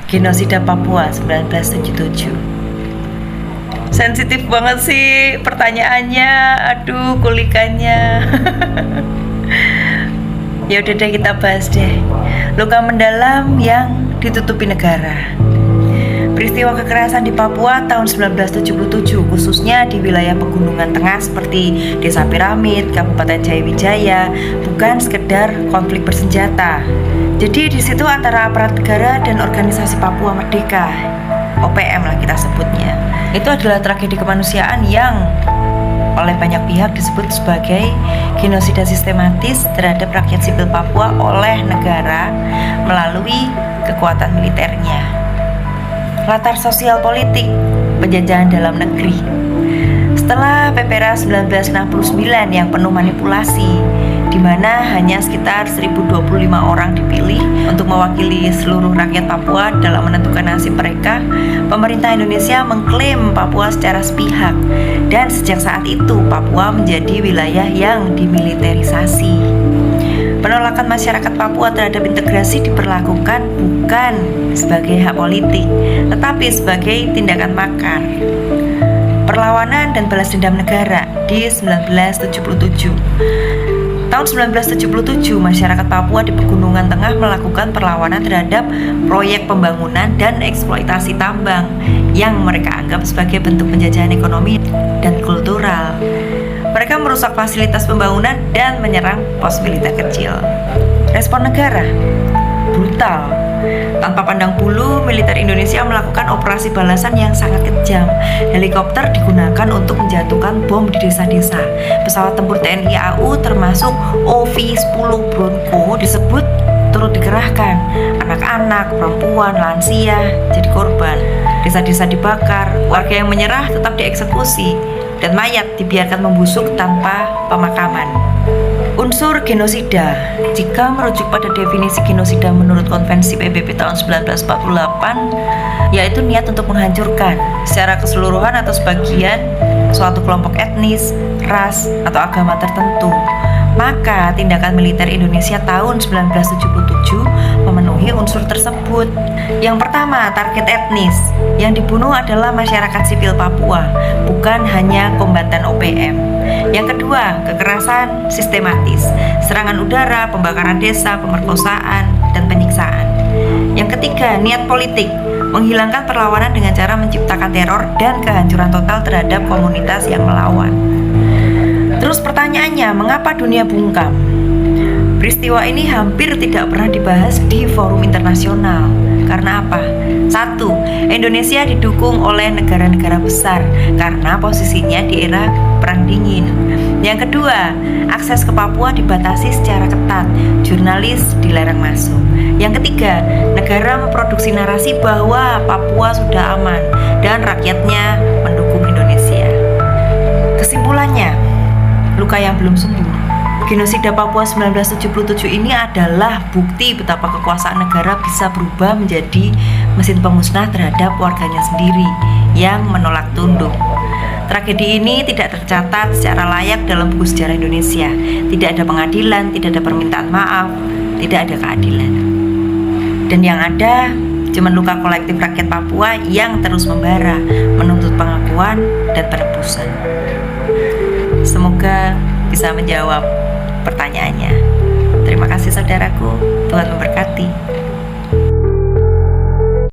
Genosida Papua 1977. Sensitif banget sih pertanyaannya, aduh kulikannya. Ya udah deh, kita bahas deh. Luka mendalam yang ditutupi negara. Peristiwa kekerasan di Papua tahun 1977, khususnya di wilayah pegunungan tengah seperti Desa Piramid, Kabupaten Jayawijaya, bukan sekedar konflik bersenjata. Jadi di situ antara aparat negara dan organisasi Papua Merdeka, OPM lah kita sebutnya. Itu adalah tragedi kemanusiaan yang oleh banyak pihak disebut sebagai genosida sistematis terhadap rakyat sipil Papua oleh negara melalui kekuatan militernya. Latar sosial politik penjajahan dalam negeri. Setelah PPRA 1969 yang penuh manipulasi, di mana hanya sekitar 1025 orang dipilih untuk mewakili seluruh rakyat Papua dalam menentukan nasib mereka, pemerintah Indonesia mengklaim Papua secara sepihak, dan sejak saat itu Papua menjadi wilayah yang dimiliterisasi. Penolakan masyarakat Papua terhadap integrasi diperlakukan bukan sebagai hak politik, tetapi sebagai tindakan makar. Perlawanan dan balas dendam negara di 1977. Tahun 1977, masyarakat Papua di Pegunungan Tengah melakukan perlawanan terhadap proyek pembangunan dan eksploitasi tambang yang mereka anggap sebagai bentuk penjajahan ekonomi dan kultural. Mereka merusak fasilitas pembangunan dan menyerang pos militer kecil. Respon negara brutal. Tanpa pandang bulu, militer Indonesia melakukan operasi balasan yang sangat kejam. Helikopter digunakan untuk menjatuhkan bom di desa-desa. Pesawat tempur TNI AU termasuk OV-10 Bronco disebut turut dikerahkan. Anak-anak, perempuan, lansia jadi korban. Desa-desa dibakar, warga yang menyerah tetap dieksekusi, dan mayat dibiarkan membusuk tanpa pemakaman. Unsur genosida, jika merujuk pada definisi genosida menurut Konvensi PBB tahun 1948, yaitu niat untuk menghancurkan secara keseluruhan atau sebagian suatu kelompok etnis, ras, atau agama tertentu. Maka tindakan militer Indonesia tahun 1977 memenuhi unsur tersebut. Yang pertama, target etnis. Yang dibunuh adalah masyarakat sipil Papua, bukan hanya kombatan OPM. Yang kedua, kekerasan sistematis, serangan udara, pembakaran desa, pemerkosaan, dan penyiksaan. Yang ketiga, niat politik, menghilangkan perlawanan dengan cara menciptakan teror dan kehancuran total terhadap komunitas yang melawan. Terus pertanyaannya, mengapa dunia bungkam? Peristiwa ini hampir tidak pernah dibahas di forum internasional. Karena apa? 1. Indonesia didukung oleh negara-negara besar karena posisinya di era Perang Dingin. Yang kedua, akses ke Papua dibatasi secara ketat, jurnalis dilarang masuk. Yang ketiga, negara memproduksi narasi bahwa Papua sudah aman dan rakyatnya mendukung Indonesia. Kesimpulannya, luka yang belum sembuh. Genosida Papua 1977 ini adalah bukti betapa kekuasaan negara bisa berubah menjadi mesin pemusnah terhadap warganya sendiri yang menolak tunduk. Tragedi ini tidak tercatat secara layak dalam buku sejarah Indonesia. Tidak ada pengadilan, tidak ada permintaan maaf, tidak ada keadilan. Dan yang ada cuma luka kolektif rakyat Papua yang terus membara, menuntut pengakuan dan penebusan. Semoga bisa menjawab pertanyaannya. Terima kasih saudaraku, Tuhan memberkati.